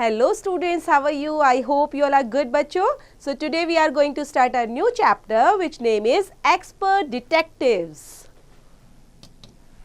Hello students, how are you? I hope you all are good bachcho. So today we are going to start a new chapter which name is Expert Detectives.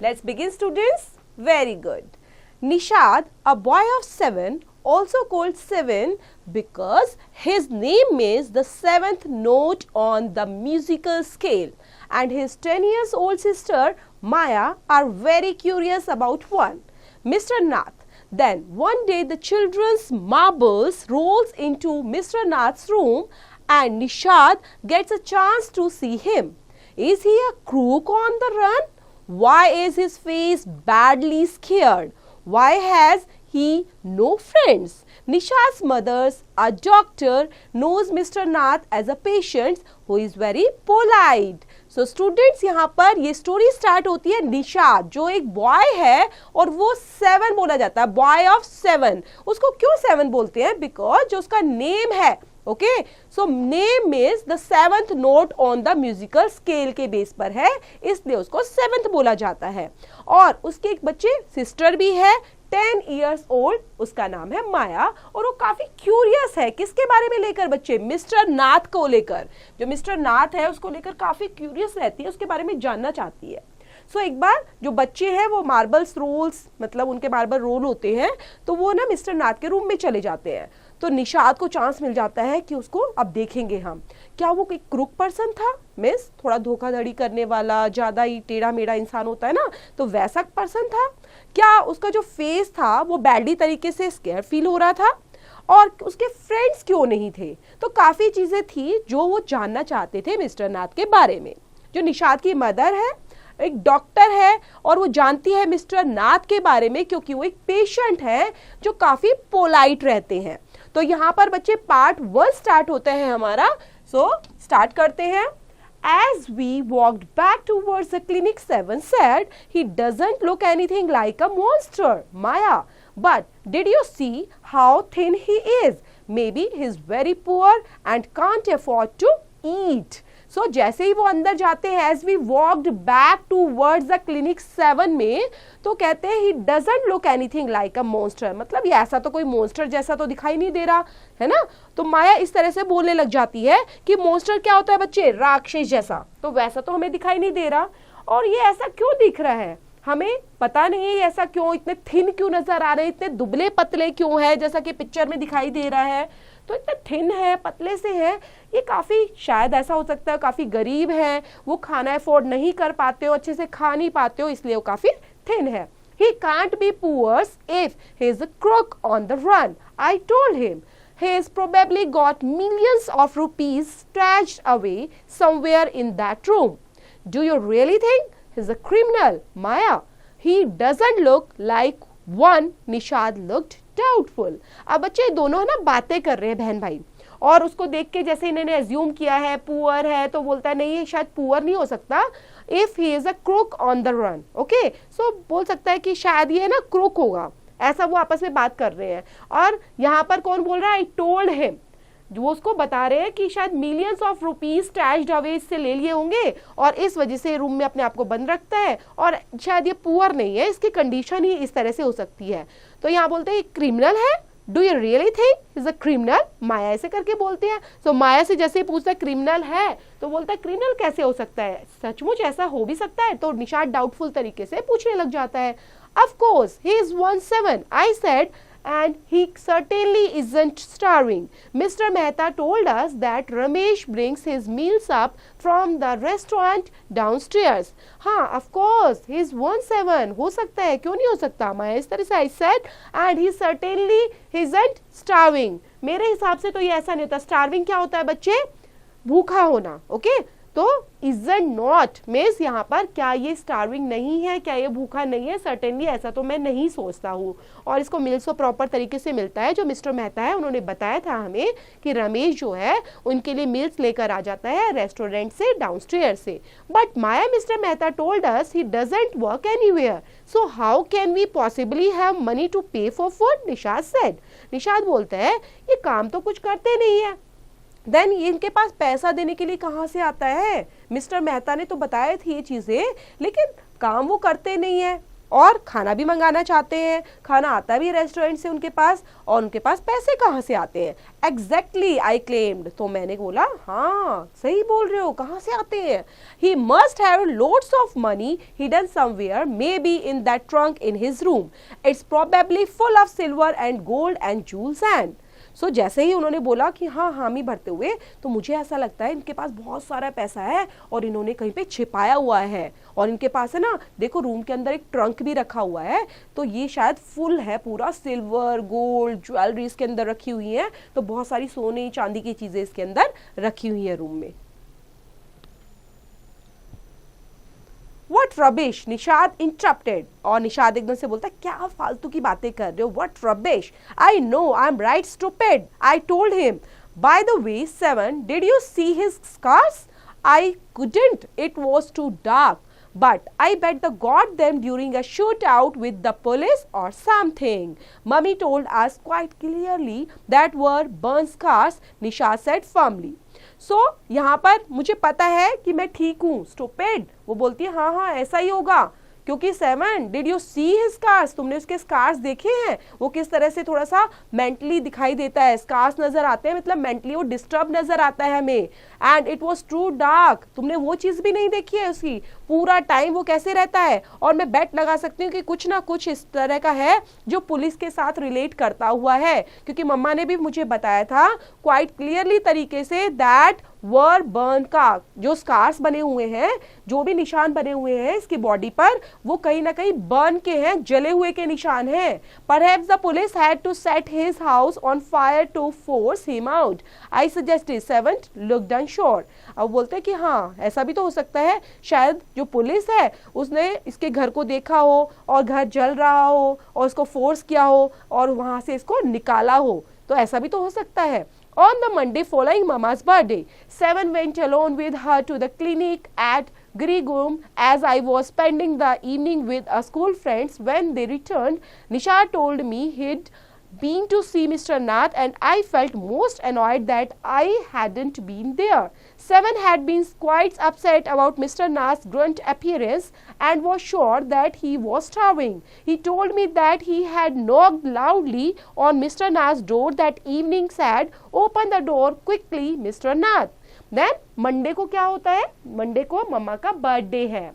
Let's begin students. Very good. Nishad, a boy of 7, also called 7 because his name is the 7th note on the musical scale, and his 10 years old sister Maya are very curious about one, Mr. Nath. Then one day the children's marbles rolls into Mr. Nath's room and Nishad gets a chance to see him. Is he a crook on the run? Why is his face badly scared? Why has he no friends? Nishad's mother, a doctor, knows Mr. Nath as a patient who is very polite. So students, यहाँ पर ये story start होती है निशाद जो एक boy है और वो 7 बोला जाता है, बॉय ऑफ 7. उसको क्यों 7 बोलते हैं? बिकॉज जो उसका नेम है, okay, so name is the 7th note on the musical scale के बेस पर है, इसलिए उसको 7th बोला जाता है. और उसके एक बच्चे सिस्टर भी है, 10 years old, उसका नाम है माया, और वो काफी क्यूरियस है. किसके बारे में लेकर बच्चे? मिस्टर नाथ को लेकर. जो मिस्टर नाथ है उसको लेकर काफी क्यूरियस रहती है, उसके बारे में जानना चाहती है. सो एक बार जो बच्चे हैं वो मार्बल्स रोल्स, मतलब उनके मार्बल रोल होते हैं, तो वो ना मिस्टर नाथ के रूम में चले जाते हैं. तो निशाद को चांस मिल जाता है कि उसको अब देखेंगे हम, क्या वो कोई क्रूक पर्सन था, मिस थोड़ा धोखाधड़ी करने वाला, ज्यादा ही टेढ़ा मेढ़ा इंसान होता है ना, तो वैसा पर्सन था क्या? उसका जो फेस था वो बैडली तरीके से स्केयर फील हो रहा था, और उसके फ्रेंड्स क्यों नहीं थे? तो काफी चीजें थी जो वो जानना चाहते थे मिस्टर नाथ के बारे में. जो निशाद की मदर है एक डॉक्टर है और वो जानती है मिस्टर नाथ के बारे में क्योंकि वो एक पेशेंट है जो काफी पोलाइट रहते हैं. तो यहाँ पर बच्चे पार्ट 1 स्टार्ट होता है हमारा. सो स्टार्ट करते हैं. As we walked back towards the clinic, 7 said, he doesn't look anything like a monster, Maya. But did you see how thin he is? Maybe he's very poor and can't afford to eat. So जैसे ही वो अंदर जाते हैं, as we walked back towards the clinic 7 में, तो कहते हैं he doesn't look anything like a monster. मतलब ये ऐसा तो कोई monster जैसा तो दिखाई नहीं दे रहा है ना. तो माया इस तरह से बोलने लग जाती है कि monster क्या होता है बच्चे? राक्षस जैसा. तो वैसा तो हमें दिखाई नहीं दे रहा, और ये ऐसा क्यों दिख रहा है हमें पता नहीं है. ऐसा क्यों, इतने थिन क्यों नजर आ रहे हैं, इतने दुबले पतले क्यों है जैसा कि पिक्चर में दिखाई दे रहा है. तो इतने थिन है, पतले से है, ये काफी शायद ऐसा हो सकता है काफी गरीब है, वो खाना अफोर्ड नहीं कर पाते हो, अच्छे से खा नहीं पाते हो, इसलिए वो काफी थिन है. He can't be poor if he is a crook on the run. I told him. He has probably got millions of rupees stashed away somewhere in that room. Do you really think he's a criminal, Maya? He doesn't look like one. Nishad looked doubtful. अब बच्चे दोनों है ना बातें कर रहे हैं बहन भाई, और उसको देख के जैसे इन्होंने एज्यूम किया है पुअर है, तो बोलता है नहीं शायद पुअर नहीं हो सकता. If he is a crook on the run, okay, so बोल सकता है कि शायद ये ना क्रूक होगा, ऐसा वो आपस में बात कर रहे हैं. और यहाँ पर कौन बोल रहा है? आई टोल्ड हिम. वो उसको बता रहे हैं कि शायद millions of rupees stashed away इससे ले लिए होंगे और इस वजह से रूम में अपने आप को बंद रखता है, और शायद ये पुअर नहीं है, इसकी कंडीशन ही इस तरह से हो सकती है. तो यहाँ बोलते हैं क्रिमिनल है. Do you really think is a criminal? Maya ऐसे करके बोलते हैं. सो माया से जैसे ही पूछता है क्रिमिनल है, तो बोलता है क्रिमिनल कैसे हो सकता है, सचमुच ऐसा हो भी सकता है? तो निशाद डाउटफुल तरीके से पूछने लग जाता है. Of course, he is 1/7, I said, and he certainly isn't starving. Mr. Mehta told us that Ramesh brings his meals up from the restaurant downstairs. हाँ, of course, he is 1/7. हो सकता है, क्यों नहीं हो सकता? मैं इस तरह से I said, and he certainly isn't starving. मेरे हिसाब से तो ये ऐसा नहीं होता. Starving क्या होता है बच्चे? भूखा होना, ओके. तो isn't not मीन्स यहाँ पर क्या ये स्टार्विंग नहीं है, क्या ये भूखा नहीं है? सर्टेनली ऐसा तो मैं नहीं सोचता हूँ. और इसको मिल्स को प्रॉपर तरीके से मिलता है. जो मिस्टर मेहता है उन्होंने बताया था हमें कि रमेश जो है उनके लिए मिल्स लेकर आ जाता है रेस्टोरेंट से डाउनस्टेयर से. But Maya mister Mehta told us he doesn't work anywhere, so how can we possibly have money to pay for food? Nishad said. Nishad बोलता है ये काम तो कुछ करते नहीं है, देन इनके पास पैसा देने के लिए कहाँ से आता है? मिस्टर मेहता ने तो बताया थी ये चीजें, लेकिन काम वो करते नहीं है. और खाना भी मंगाना चाहते हैं, खाना आता भी रेस्टोरेंट से उनके पास, और उनके पास पैसे कहाँ से आते हैं? एग्जैक्टली आई क्लेम्ड, तो मैंने बोला हाँ सही बोल रहे हो, कहाँ से आते हैं? He must have loads of money hidden somewhere, maybe in that trunk in his room, it's probably full of silver and gold and jewels and. So जैसे ही उन्होंने बोला कि हाँ हामी भरते हुए, तो मुझे ऐसा लगता है इनके पास बहुत सारा पैसा है और इन्होंने कहीं पे छिपाया हुआ है, और इनके पास है ना, देखो रूम के अंदर एक ट्रंक भी रखा हुआ है, तो ये शायद फुल है पूरा, सिल्वर गोल्ड ज्वेलरी इसके अंदर रखी हुई है, तो बहुत सारी सोने चांदी की चीजें इसके अंदर रखी हुई है रूम में। What rubbish? निशाद interrupted, और निशाद एकदम से बोलता है क्या फालतू की बातें कर रहे हो? What rubbish? I know, I'm right stupid. I told him. By the way, Seven, did you see his scars? I couldn't. It was too dark. But I bet the got them during a shootout with the police or something. Mummy told us quite clearly that were burn scars, Nisha said firmly. सो यहाँ पर मुझे पता है कि मैं ठीक हूँ, stupid, वो बोलती है हाँ हाँ ऐसा ही होगा, क्योंकि Seven, did you see his scars, तुमने उसके स्कार्स देखे हैं, वो किस तरह से थोड़ा सा मेंटली दिखाई देता है, स्कार्स नजर आते हैं, मतलब मेंटली वो डिस्टर्ब नजर आता है हमें, and it was true dark, तुमने वो चीज भी नहीं देखी है उसकी, पूरा टाइम वो कैसे रहता है, और मैं बेट लगा सकती हूँ कि कुछ ना कुछ इस तरह का है जो पुलिस के साथ रिलेट करता हुआ है, क्योंकि मम्मा ने भी मुझे बताया था क्वाइट क्लियरली तरीके से दैट वर बर्न का, जो स्कार्स बने हुए हैं, जो भी निशान बने हुए हैं इसकी बॉडी पर, वो कहीं ना कहीं बर्न के हैं, जले हुए के निशान हैं। Perhaps the police had to set his house on fire to force him out. I suggested. Seven looked unsure. अब बोलते हैं कि हाँ ऐसा भी तो हो सकता है, शायद जो पुलिस है उसने इसके घर को देखा हो और घर जल रहा हो और उसको फोर्स किया हो और वहां से इसको निकाला हो, तो ऐसा भी तो हो सकता है। On the Monday following Mama's birthday, Seven went alone with her to the clinic at Grigum as I was spending the evening with a school friends. When they returned, Nisha told me he'd been to see Mr. Nath, and I felt most annoyed that I hadn't been there. Seven had been quite upset about Mr. Nath's grunt appearance and was sure that he was starving. He told me that he had knocked loudly on Mr. Nath's door that evening, said, "Open the door quickly, Mr. Nath." Then Monday को क्या होता है? Monday को मम्मा का birthday है,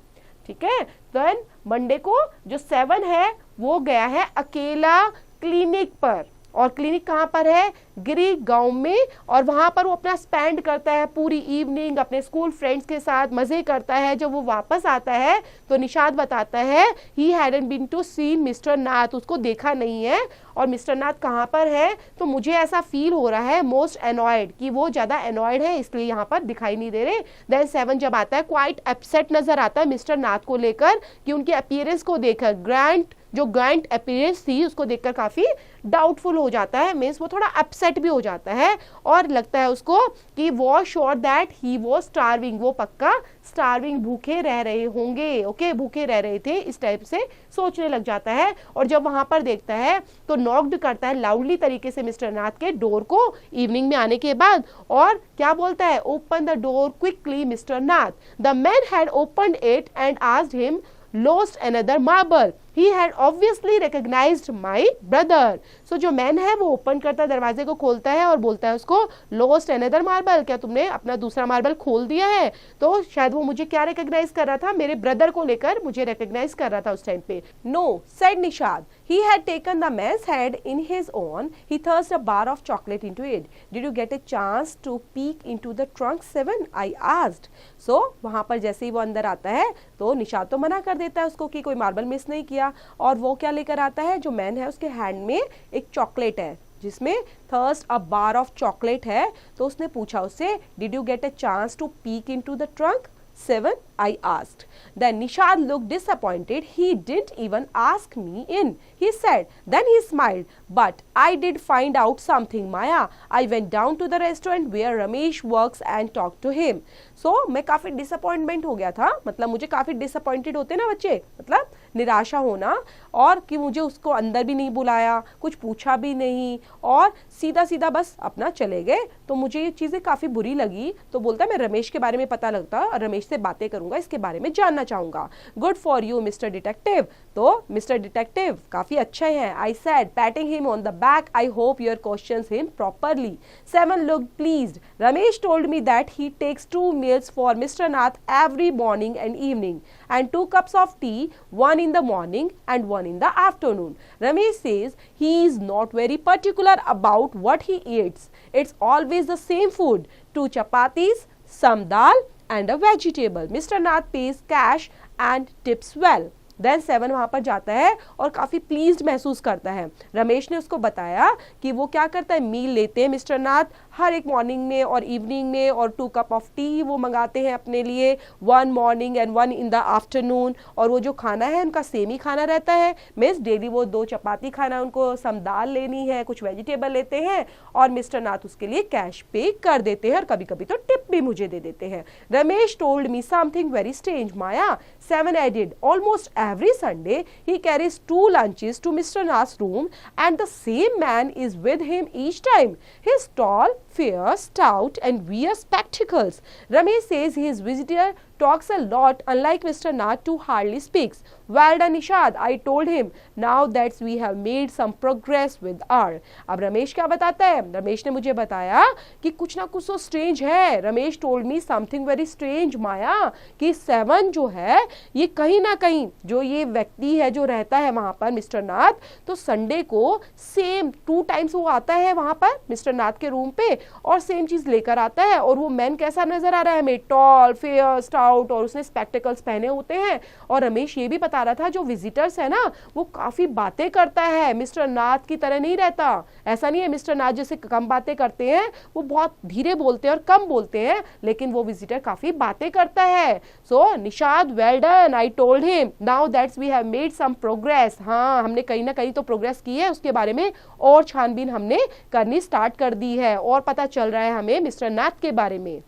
ठीक है। Then Monday को जो सेवन है वो गया है अकेला क्लिनिक पर, और क्लिनिक कहाँ पर है? गिरी गांव में, और वहां पर वो अपना स्पेंड करता है पूरी इवनिंग अपने स्कूल फ्रेंड्स के साथ, मजे करता है। जब वो वापस आता है तो निशाद बताता है he hadn't been to see mister Nath, उसको देखा नहीं है, और मिस्टर नाथ कहाँ पर है? तो मुझे ऐसा फील हो रहा है मोस्ट एनॉयड, कि वो ज्यादा एनॉयड है इसलिए यहाँ पर दिखाई नहीं दे रहे। देन सेवन जब आता है क्वाइट अपसेट नजर आता है मिस्टर नाथ को लेकर, कि उनके अपीयरेंस को देखकर, जो ग्रैंड अपीयरेंस थी उसको देखकर काफी डाउटफुल हो जाता है, मीन्स वो थोड़ा अपसेट भी हो जाता है, और लगता है उसको कि वो श्योर दैट ही वो स्टार्विंग, वो पक्का स्टार्विंग, भूखे रह रहे होंगे, ओके भूखे रह रहे थे, इस टाइप से सोचने लग जाता है। और जब वहां पर देखता है तो नॉक्ड करता है लाउडली तरीके से मिस्टर नाथ के डोर को इवनिंग में आने के बाद, और क्या बोलता है? Open the door quickly mister Nath. The man had opened it and asked him lost another marble. He had obviously recognized my brother. So जो मैन है वो ओपन करता है, दरवाजे को खोलता है और बोलता है उसको lost another marble, क्या तुमने अपना दूसरा मार्बल खोल दिया है? तो शायद वो मुझे क्या रिकॉग्नाइज कर रहा था? मेरे ब्रदर को लेकर मुझे रिकॉग्नाइज कर रहा था उस टाइम पे। No, said Nishad. He had taken the man's head in his own. He thrust a bar of chocolate into it. Did you get a chance to peek into the trunk, Seven? I asked. So वहां पर जैसे ही वो अंदर आता है तो निशाद तो मना कर देता है उसको कि कोई मार्बल मिस नहीं किया, और वो क्या लेकर आता है? जो मैन है उसके हैंड में एक चॉकलेट है जिसमें thirst a bar of chocolate है। तो उसने पूछा उससे, did you get a chance to peek into the trunk, Seven? I asked. Then Nishad looked disappointed. He didn't even ask me in, he said. Then he smiled. But I did find out something, Maya. I went down to the restaurant where Ramesh works and talked to him. So मैं काफी disappointment हो गया था, मतलब मुझे काफी disappointed होते ना बच्चे, मतलब निराशा होना, और कि मुझे उसको अंदर भी नहीं बुलाया, कुछ पूछा भी नहीं और सीधा सीधा बस अपना चले गए। तो मुझे ये चीज़ें काफ़ी बुरी लगी। तो बोलता मैं रमेश के बारे में पता लगता और रमेश से बातें करूंगा, इसके बारे में जानना चाहूंगा। Good for you mister detective. तो मिस्टर डिटेक्टिव काफ़ी अच्छे हैं। I said patting him on the back, I hope your questions him properly. 7 looked pleased. Ramesh told me that he takes 2 meals for Mr. Nath every morning and evening and 2 cups of tea, one in the morning and one in the afternoon. Ramesh says he is not very particular about what he eats. It's always the same food, 2 chapatis, some dal and a vegetable. Mr. Nath pays cash and tips well. Then 7 वहाँ पर जाता है और काफ़ी pleased महसूस करता है। रमेश ने उसको बताया कि वो क्या करता है, मील लेते हैं मिस्टर नाथ हर एक मॉर्निंग में और इवनिंग में, और 2 कप ऑफ टी वो मंगाते हैं अपने लिए, 1 morning and 1 in the afternoon. और वो जो खाना है उनका सेम ही खाना रहता है, मीन्स डेली वो 2 चपाती खाना, उनको सम दाल लेनी है, कुछ वेजिटेबल लेते हैं और मिस्टर नाथ उसके लिए कैश पे कर देते हैं और कभी कभी तो टिप भी मुझे दे देते हैं। Ramesh told me something very strange Maya, 7 added, almost every Sunday he carries 2 lunches to Mr. Nath's room and the same man is with him each time. He's tall, fair, stout and wears spectacles. Ramesh says his visitor talks a lot, unlike Mr. Nath who hardly speaks. Well done Nishad, I told him. Now that we have made some progress with our. अब रमेश क्या बताता है, रमेश ने मुझे बताया कि कुछ ना कुछ तो स्ट्रेंज है। Ramesh told me something very strange Maya, कि 7 जो है ये कहीं ना कहीं जो ये व्यक्ति है जो रहता है वहां पर मिस्टर नाथ, तो संडे को सेम 2 टाइम्स वो आता है वहां पर मिस्टर नाथ के रूम पे और सेम चीज लेकर आता है। और वो मैन कैसा नजर आ रहा है हमें, टॉल, फेयर, स्टाउट, और उसने स्पेक्टिकल्स पहने होते हैं। और रमेश ये भी बता रहा था जो विजिटर्स है ना वो काफी बातें करता है, मिस्टर नाथ की तरह नहीं रहता। ऐसा नहीं है मिस्टर नाथ जैसे कम बातें करते हैं, वो बहुत धीरे बोलते हैं और कम बोलते हैं, लेकिन वो विजिटर काफी बातें करता है। So Nishad well done, I told him now that's we have made some progress. हाँ, हमने कहीं ना कहीं तो प्रोग्रेस की है, उसके बारे में और छानबीन हमने करनी स्टार्ट कर दी है और पता चल रहा है हमें मिस्टर नाथ के बारे में।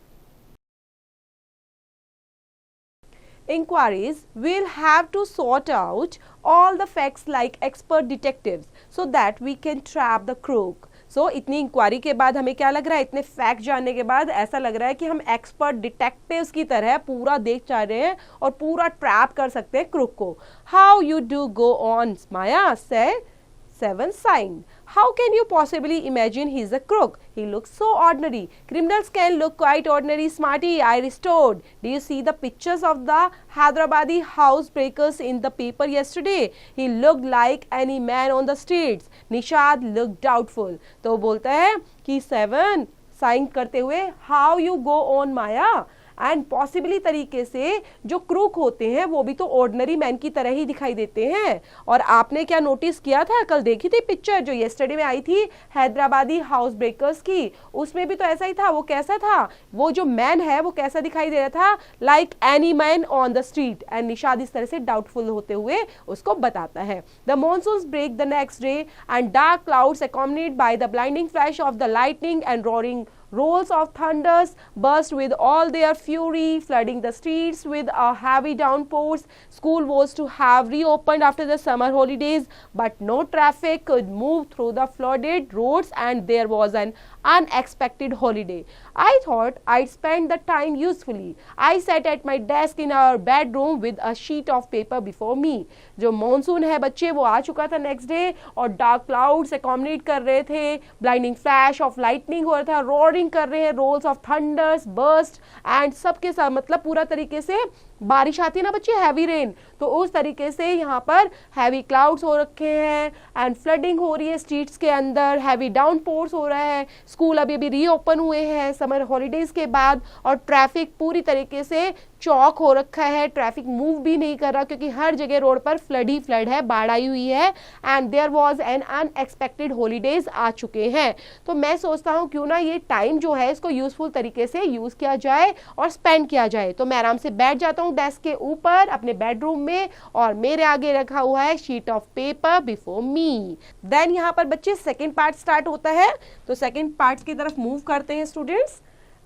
Inquiries, we'll have to sort out all the facts like expert detectives so that we can trap the crook. So इतनी इंक्वायरी के बाद हमें क्या लग रहा है, इतने फैक्ट जानने के बाद ऐसा लग रहा है कि हम एक्सपर्ट डिटेक्टिव्स की तरह पूरा देख जा रहे हैं और पूरा ट्रैप कर सकते हैं क्रूक को। How you do go on, Maya said. 7 signed. How can you possibly imagine he's a crook? He looks so ordinary. Criminals can look quite ordinary, smarty, I restored. Do you see the pictures of the Hyderabadi housebreakers in the paper yesterday? He looked like any man on the streets. Nishad looked doubtful. तो बोलता है कि 7 sign करते हुए how you go on Maya, and possibly तरीके से जो crook होते हैं वो भी तो ऑर्डिनरी मैन की तरह ही दिखाई देते हैं। और आपने क्या नोटिस किया था, कल देखी थी पिक्चर जो येस्टरडे में आई थी हैदराबादी हाउस ब्रेकर्स की, उसमें भी तो ऐसा ही था। वो कैसा था, वो जो मैन है वो कैसा दिखाई दे रहा था, like any man on the street. And Nishad इस तरह से डाउटफुल होते हुए उसको बताता है। The monsoons break the next day and dark clouds accompanied by the blinding flash of the lightning and roaring rolls of thunders burst with all their fury, flooding the streets with a heavy downpours. School was to have reopened after the summer holidays, but no traffic could move through the flooded roads and there was an unexpected holiday. I thought I'd spend the time usefully. I sat at my desk in our bedroom with a sheet of paper before me. जो monsoon है बच्चे वो आ चुका था next day और dark clouds एक्कॉमोडेट कर रहे थे, ब्लाइंडिंग फ्लैश ऑफ लाइटनिंग हो रहा था, रोरिंग कर रहे हैं, rolls of thunders, burst and सबके साथ मतलब पूरा तरीके से बारिश आती है ना बच्चे, हैवी रेन, तो उस तरीके से यहाँ पर हैवी क्लाउड्स हो रखे हैं एंड फ्लडिंग हो रही है स्ट्रीट्स के अंदर, हैवी डाउनपोर्स हो रहा है। स्कूल अभी अभी रीओपन हुए हैं समर हॉलीडेज के बाद और ट्रैफिक पूरी तरीके से चौक हो रखा है, ट्रैफिक मूव भी नहीं कर रहा क्योंकि हर जगह रोड पर फ्लड ही फ्लड है, बाढ़ आई हुई है and there was an unexpected holidays आ चुके हैं। तो मैं सोचता हूँ क्यों ना ये टाइम जो है इसको यूजफुल तरीके से यूज किया जाए और स्पेंड किया जाए। तो मैं आराम से बैठ जाता हूँ डेस्क के ऊपर अपने बेडरूम में और मेरे आगे रखा हुआ है sheet of paper before me. Then यहाँ पर बच्चे सेकेंड पार्ट स्टार्ट होता है, तो सेकेंड पार्ट की तरफ मूव करते हैं students.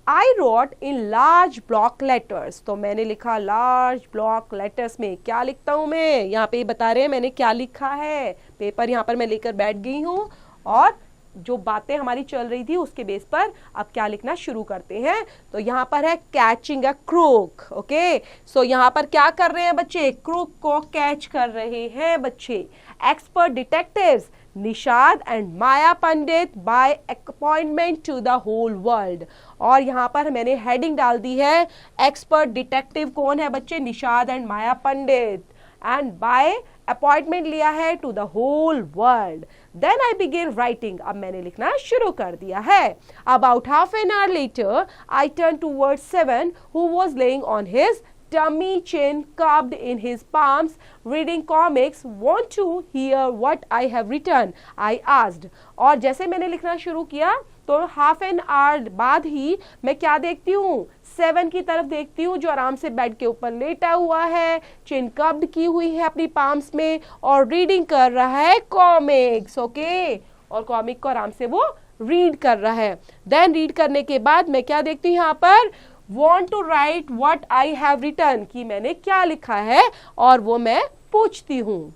I wrote in large block letters, तो मैंने लिखा लार्ज ब्लॉक लेटर्स में। क्या लिखता हूं मैं, यहाँ पे बता रहे हैं मैंने क्या लिखा है। पेपर यहाँ पर मैं लेकर बैठ गई हूँ और जो बातें हमारी चल रही थी उसके बेस पर अब क्या लिखना शुरू करते हैं। तो यहाँ पर है कैचिंग अ क्रूक। ओके, सो यहाँ पर क्या कर रहे हैं बच्चे, क्रूक को कैच कर रहे हैं बच्चे। Expert detectives Nishad and Maya Pandit by appointment to the whole world. और यहाँ पर मैंने हेडिंग डाल दी है एक्सपर्ट डिटेक्टिव कौन है बच्चे, Nishad and Maya Pandit, and by appointment लिया है to the whole world. Then I begin writing, अब मैंने लिखना शुरू कर दिया है। About half an hour later I turn toward Seven who was laying on his tummy, chin cupped in his palms, reading comics. Want to hear what I have written? I asked. और जैसे मैंने लिखना शुरू किया तो half an our बाद ही मैं क्या देखती हूँ, सेवन की तरफ देखती हूँ जो आराम से बेड के ऊपर लेटा हुआ है, चिन कप्ड की हुई है अपनी पाम्स में और रीडिंग कर रहा है कॉमिक्स। ओके, और कॉमिक को आराम से वो रीड कर रहा है। देन रीड करने के बाद मैं क्या देखती हूँ यहाँ पर, Want to write what I have written, कि मैंने क्या लिखा है और वो मैं पूछती हूँ।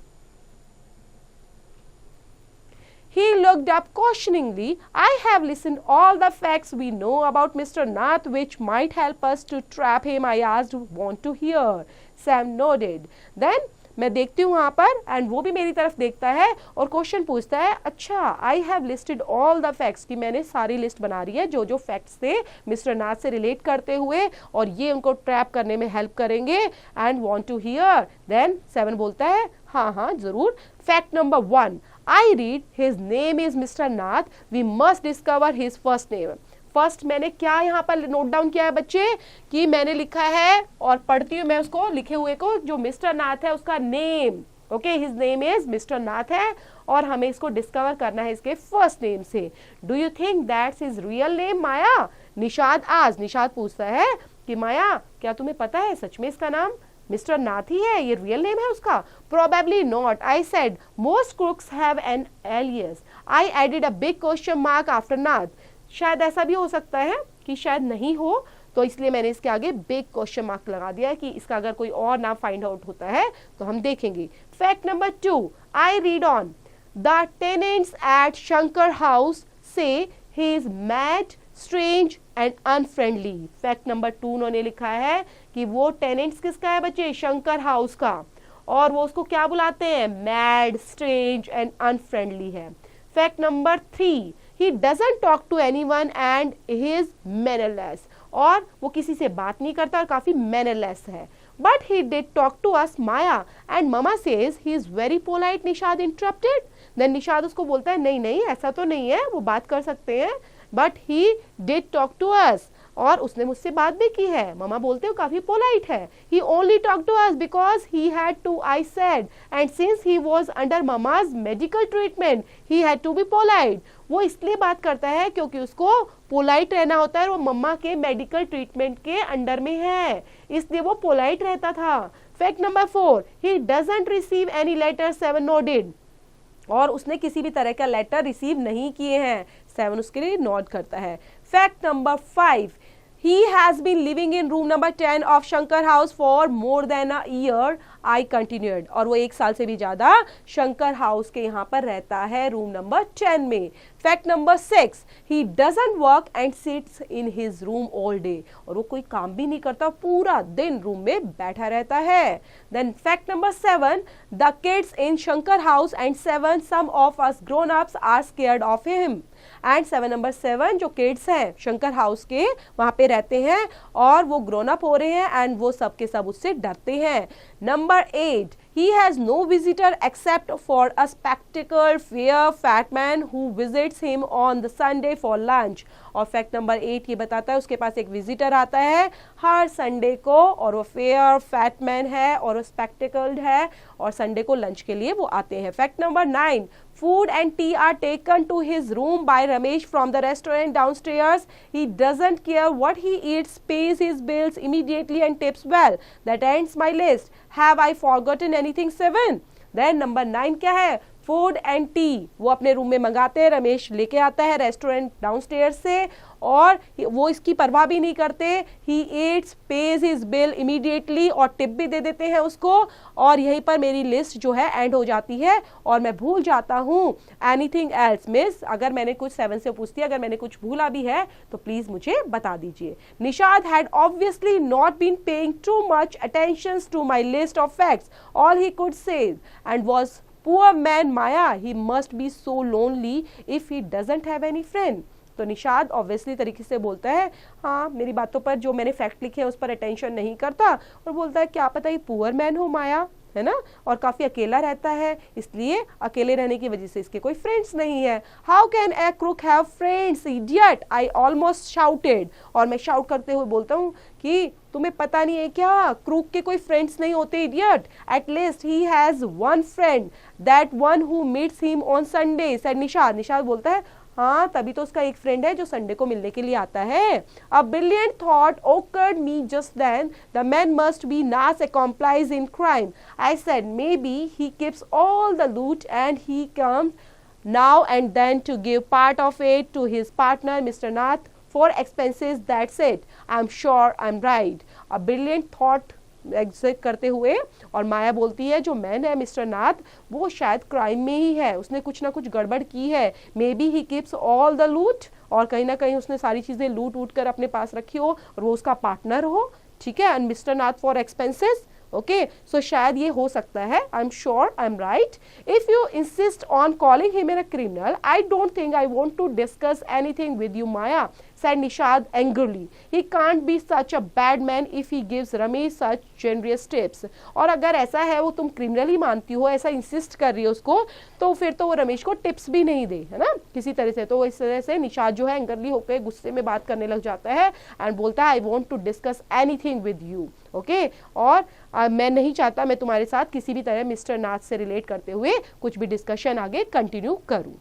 He looked up cautioningly. I have listened all the facts we know about Mr. Nath which might help us to trap him. I asked, want to hear? Sam nodded. Then मैं देखती हूँ वहां पर एंड वो भी मेरी तरफ देखता है और क्वेश्चन पूछता है, अच्छा I have listed all the facts, कि मैंने सारी लिस्ट बना रही है जो जो फैक्ट्स थे मिस्टर नाथ से रिलेट करते हुए और ये उनको ट्रैप करने में हेल्प करेंगे। And want to hear? Then Seven बोलता है हाँ हाँ जरूर। Fact number 1, I read his name is mister Nath, we must discover his first name. First मैंने क्या यहाँ पर नोट डाउन किया है बच्चे, कि मैंने लिखा है और पढ़ती हूँ मैं उसको लिखे हुए को, जो मिस्टर नाथ है उसका name. Okay, his name is mister Nath है और हमें इसको डिस्कवर करना है इसके फर्स्ट नेम से। Do you think that's his real name Maya? Nishad आज, निषाद पूछता है कि माया क्या तुम्हें पता है सच में इसका नाम मिस्टर नाथ ही है, ये रियल नेम है उसका? Probably not, I said, most crooks have an alias. I added a big question mark after Nath. शायद ऐसा भी हो सकता है कि शायद नहीं हो, तो इसलिए मैंने इसके आगे बिग क्वेश्चन मार्क लगा दिया कि इसका अगर कोई और नाम फाइंड आउट होता है तो हम देखेंगे। Fact number 2, I read on, the tenants at Shankar house say he is mad, strange and unfriendly. Fact number 2 उन्होंने लिखा है कि वो टेनेंट्स किसका है बच्चे, शंकर हाउस का, और वो उसको क्या बुलाते हैं, मैड, स्ट्रेंज एंड अनफ्रेंडली है। Fact number 3, he doesn't talk to anyone and he is mannerless, और वो किसी से बात नहीं करता और काफी mannerless है। But he did talk to us, Maya, and Mama says he is very polite. Nishad interrupted. Then Nishad उसको बोलता है नहीं नहीं ऐसा तो नहीं है, वो बात कर सकते हैं, but he did talk to us, और उसने मुझसे बात भी की है। ममा बोलते हो काफी पोलाइट है। He only talked to us because he had to, I said, and since he was under mama's medical treatment, he had to be polite. वो इसलिए बात करता है क्योंकि उसको पोलाइट रहना होता है और वो मम्मा के मेडिकल ट्रीटमेंट के अंडर में है, इसलिए वो पोलाइट रहता था। Fact number 4, he doesn't receive any letter, 7 nodded, और उसने किसी भी तरह का लेटर रिसीव नहीं किए हैं। 7 उसके लिए नोट करता है। Fact number 5, he has been living in room number 10 of Shankar house for more than a year. I continued, और वो 1 साल से भी ज्यादा शंकर हाउस के यहाँ पर रहता है रूम नंबर 10 में। Fact number 6, he doesn't work and sits in his room all day, और वो कोई काम भी नहीं करता, पूरा दिन रूम में बैठा रहता है। Then fact number 7, the kids in Shankar house and 7 some of us grown ups are scared of him. And 7 number 7 जो किड्स हैं शंकर हाउस के वहां पे रहते हैं और वो ग्रोन अप हो रहे हैं एंड वो सब के सब उससे डरते हैं। Number 8, he has no visitor except for a spectacled fair fat man who visits him on the Sunday for lunch. और फैक्ट नंबर 8 ये बताता है उसके पास एक विजिटर आता है हर संडे को, और वो फेयर फैट मैन है और वो स्पेक्टिकल्ड है और संडे को लंच के लिए वो आते हैं। Fact number 9, food and tea are taken to his room by Ramesh from the restaurant downstairs. He doesn't care what he eats, pays his bills immediately and tips well. That ends my list. Have I forgotten anything? 7. Then number 9 क्या है, food and T वो अपने room में मंगाते हैं, रमेश लेके आता है रेस्टोरेंट डाउनस्टेयर से और वो इसकी परवाह भी नहीं करते। He eats, page his bill immediately और टिप भी दे देते हैं उसको। और यहीं पर मेरी लिस्ट जो है एंड हो जाती है और मैं भूल जाता हूँ एनीथिंग एल्स। मिस, अगर मैंने कुछ 7 से पूछती है, अगर मैंने कुछ भूला भी है तो प्लीज मुझे बता दीजिए। Nishad had obviously not been paying too much attention to my list of facts, all he could say and was poor man Maya, he must be so lonely if he doesn't have any friend। तो Nishad obviously तरीके से बोलता है, हाँ मेरी बातों पर जो मैंने फैक्ट लिखे हैं उस पर अटेंशन नहीं करता और बोलता है क्या पता ये पुअर मैन हो माया, है ना, और काफी अकेला रहता है, इसलिए अकेले रहने की वजह से इसके कोई फ्रेंड्स नहीं है। How can a crook have friends idiot, I almost shouted. और मैं शाउट करते हुए बोलता हूँ कि तुम्हें पता नहीं है क्या, क्रूक के कोई फ्रेंड्स नहीं होते idiot. At least he has one friend, that one who meets him on Sunday, said Nishad. Nishad बोलता है हाँ तभी तो उसका एक फ्रेंड है जो संडे को मिलने के लिए आता है। A brilliant thought occurred me just then, the man must be Nas accomplice in crime. I said maybe he keeps all the loot and he comes now and then to give part of it to his partner Mr. Nath for expenses, that's it. I'm sure I'm right. A brilliant thought exit करते हुए और माया बोलती है जो man है mister नाथ वो शायद crime में ही है, उसने कुछ ना कुछ गड़बड़ की है। May be he keeps all the लूट, और कहीं ना कहीं उसने सारी चीजें लूट वूट कर अपने पास रखी हो और वो उसका पार्टनर हो, ठीक है, and mister Nath for expenses. Okay, so शायद ये हो सकता है। I am sure I am right. If you insist on calling him a criminal, I don't think I want to discuss anything with you Maya, said Nishad angrily. He can't be such a bad man if he gives Ramesh such generous tips. और अगर ऐसा है वो तुम criminal ही मानती हो, ऐसा insist कर रही हो उसको, तो फिर तो वो रमेश को टिप्स भी नहीं दे, है ना, किसी तरह से। तो इस तरह से निशाद जो है एंग्रली होकर गुस्से में बात करने लग जाता है एंड बोलता है I want to discuss anything with you. Okay, और मैं नहीं चाहता मैं तुम्हारे साथ किसी भी तरह मिस्टर नाथ से रिलेट करते हुए कुछ भी डिस्कशन आगे कंटिन्यू करूं।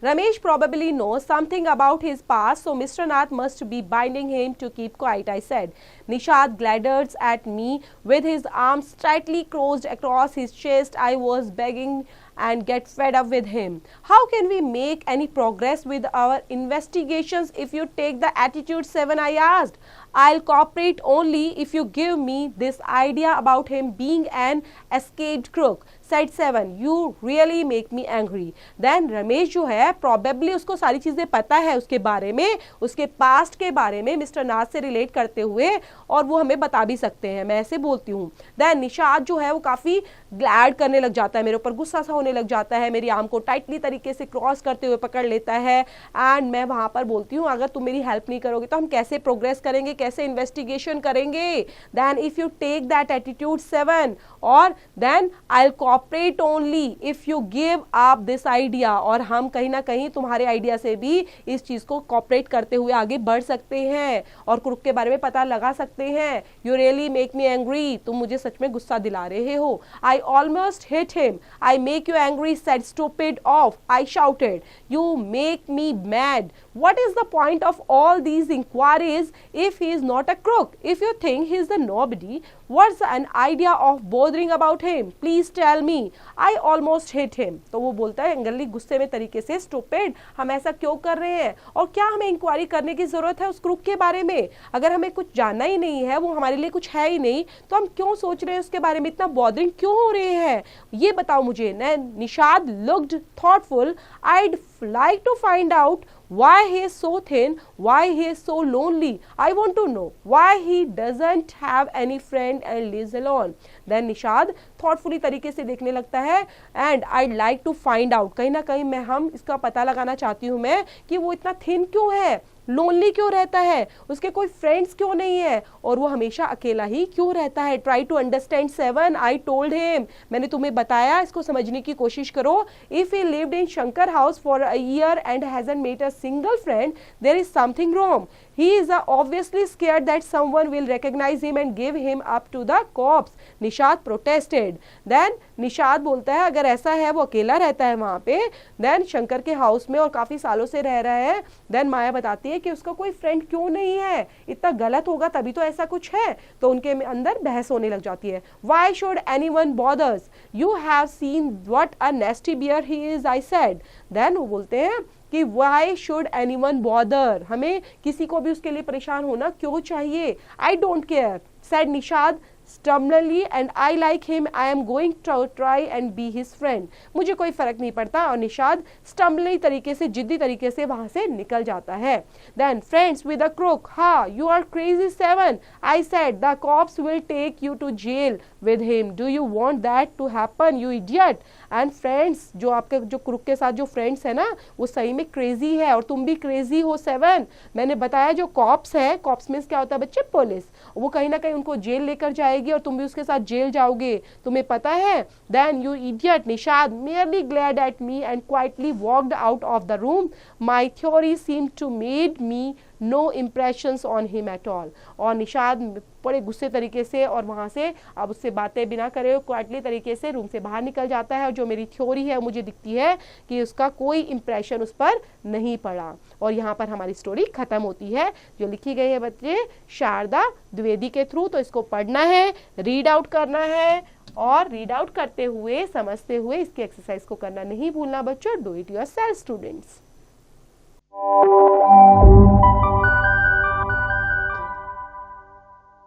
Ramesh probably knows something about his past, so Mr. Nath must be binding him to keep quiet, I said. Nishad glared at me with his arms tightly crossed across his chest. I was begging and get fed up with him. How can we make any progress with our investigations if you take the attitude 7? I asked. I'll cooperate only if you give me this idea about him being an escaped crook, said 7. You really make me angry. Then Ramesh जो है probably उसको सारी चीजें पता है उसके बारे में, उसके पास्ट के बारे में मिस्टर नाथ से रिलेट करते हुए, और वो हमें बता भी सकते हैं, मैं ऐसे बोलती हूँ। देन निशाद जो है वो काफी ग्लैड करने लग जाता है, मेरे ऊपर गुस्सा सा होने लग जाता है, मेरी आर्म को टाइटली तरीके से क्रॉस करते हुए पकड़ लेता है एंड मैं वहां पर बोलती हूँ अगर तुम मेरी हेल्प नहीं करोगे तो हम कैसे प्रोग्रेस करेंगे, कैसे इन्वेस्टिगेशन करेंगे। Then if you take that attitude 7, और then I will cooperate only if you give up this idea, और हम कहीं ना कहीं तुम्हारे आइडिया से भी इस चीज को कोऑपरेट करते हुए आगे बढ़ सकते हैं और क्रूक के बारे में पता लगा सकते हैं। You really make me angry, तुम मुझे सच में गुस्सा दिला रहे हो। I almost hit him, I make you angry, said stupid of, I shouted, you make me mad. What is the point of all these inquiries if he is not a crook? If you think he is a nobody, what's an idea of bothering about him? Please tell me. I almost hit him. तो वो बोलता है angrily गुस्से में तरीके से, stupid, हम ऐसा क्यों कर रहे हैं और क्या हमें इंक्वायरी करने की जरूरत है उस क्रूक के बारे में? अगर हमें कुछ जानना ही नहीं है, वो हमारे लिए कुछ है ही नहीं, तो हम क्यों सोच रहे हैं उसके बारे में, इतना बॉदरिंग क्यों हो रहे हैं, ये बताओ मुझे। Nishad looked thoughtful. I'd like to find out why he is so thin, why he is so lonely. I want to know why he doesn't have any friend and lives alone. Then Nishad thoughtfully तरीके से देखने लगता है and I'd like to find out, कहीं ना कहीं हम इसका पता लगाना चाहती हूँ मैं कि वो इतना थिन क्यों है, लोनली क्यों रहता है, उसके कोई फ्रेंड्स क्यों नहीं है और वो हमेशा अकेला ही क्यों रहता है। Try to understand 7, I told him, मैंने तुम्हें बताया, इसको समझने की कोशिश करो। If he lived in Shankar house for a year and hasn't met a single friend, there is something wrong. He is obviously scared that someone will recognize him and give him up to the cops. Nishad protested. Then Nishad बोलता है अगर ऐसा है, वो अकेला रहता है वहाँ पे, then शंकर के हाउस में और काफी सालों से रह रहा है, then माया बताती है कि उसका कोई फ्रेंड क्यों नहीं है, इतना गलत होगा तभी तो ऐसा कुछ है. तो उनके अंदर बहस होने लग जाती है. Why should anyone bothers? You have seen what a nasty bear he is, I said. Then वो बोलते हैं कि why should anyone bother? हमें किसी को भी उसके लिए परेशान होना क्यों चाहिए? I don't care, said Nishad stubbornly, and I like him. I am going to try and be his friend. मुझे कोई फर्क नहीं पड़ता. और निषाद stubbornly तरीके से, जिद्दी तरीके से वहां से निकल जाता है. Then friends with a crook. Ha, you are crazy, Seven. I said the cops will take you to jail with him. Do you want that to happen, you idiot? And friends, जो आपके जो crook के साथ जो friends है ना, वो सही में क्रेजी है और तुम भी क्रेजी हो सेवन. मैंने बताया जो कॉप्स है, कॉप्स मीन्स क्या होता है बच्चे? पुलिस. वो कहीं ना कहीं उनको जेल लेकर जाएगी और तुम भी उसके साथ जेल जाओगे, तुम्हें पता है. Then you idiot, Nishad merely glared at me and quietly walked out of the room. My theory seemed to made me no impressions on him at all. और निषाद बड़े गुस्से तरीके से और वहाँ से अब उससे बातें बिना करे क्वाइटली तरीके से रूम से बाहर निकल जाता है. और जो मेरी थ्योरी है मुझे दिखती है कि उसका कोई इम्प्रेशन उस पर नहीं पड़ा. और यहाँ पर हमारी स्टोरी खत्म होती है, जो लिखी गई है बच्चे शारदा द्विवेदी के थ्रू. तो इसको पढ़ना है, रीड आउट करना है और रीड आउट करते हुए समझते हुए इसकी एक्सरसाइज को करना नहीं भूलना बच्चों. Do it yourself students.